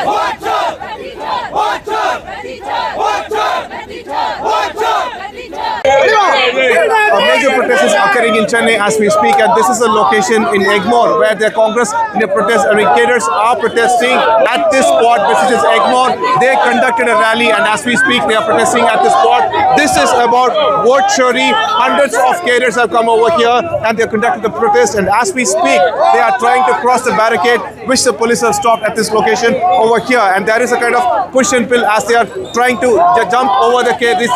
A major protest is occurring in Chennai as we speak, and this is a location in Egmore where the Congress protest cadres are protesting at this spot, which is Egmore. They conducted a rally, and as we speak, they are protesting at this spot. This is about vote chori. Hundreds of cadres have come over here, and they have conducted the protest. And as we speak, they are trying to cross the barricade, which the police have stopped at this location over here. And there is a kind of push and pull as they are trying to jump over this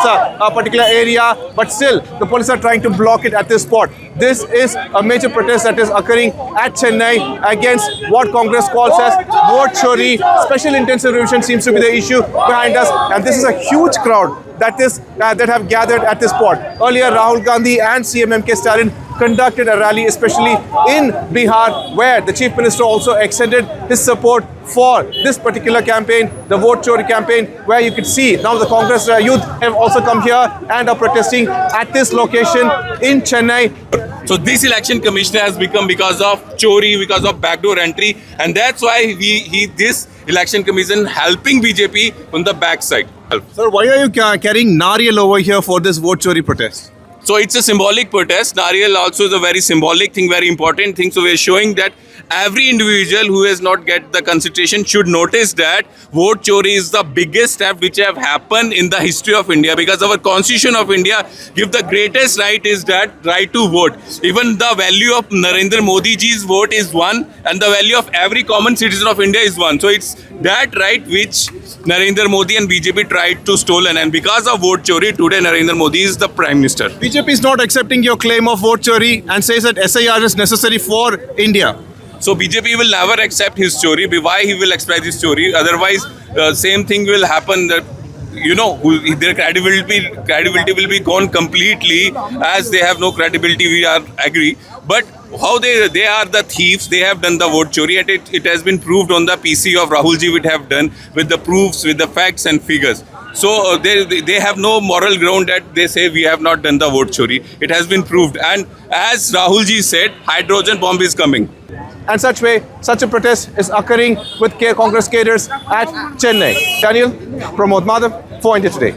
particular area, but still the police are trying to block it at this spot. This is a major protest that is occurring at Chennai against what Congress calls as vote chori. Special intensive revision seems to be the issue behind us, and this is a huge crowd that have gathered at this spot. Earlier, Rahul Gandhi and CM MK Stalin conducted a rally, especially in Bihar, where the Chief Minister also extended his support for this particular campaign, the vote chori campaign, where you could see now the Congress youth have also come here and are protesting at this location in Chennai. So this election commissioner has become because of chori, because of backdoor entry, and that's why this election commission helping BJP on the backside. Sir, why are you carrying Nariyal over here for this vote chori protest? So it's a symbolic protest. Nariyal also is a very symbolic thing, very important thing. So we are showing that every individual who has not get the constitution should notice that vote chori is the biggest step which have happened in the history of India, because our constitution of India give the greatest right is that right to vote. Even the value of Narendra Modi ji's vote is one, and the value of every common citizen of India is one. So it's that right which Narendra Modi and BJP tried to stolen, and because of vote chori today Narendra Modi is the Prime Minister. BJP is not accepting your claim of vote chori and says that SIR is necessary for India. So BJP will never accept his story. Why he will express his story? Otherwise, same thing will happen. That their credibility will be gone completely, as they have no credibility. We are agree. But how they are the thieves. They have done the vote chori, and it has been proved on the PC of Rahul ji. Would have done with the proofs, with the facts and figures. So they have no moral ground that they say we have not done the vote chori. It has been proved, and as Rahul ji said, hydrogen bomb is coming. And such a protest is occurring with Congress cadres at Chennai. Daniel, Pramod Madhav for India Today.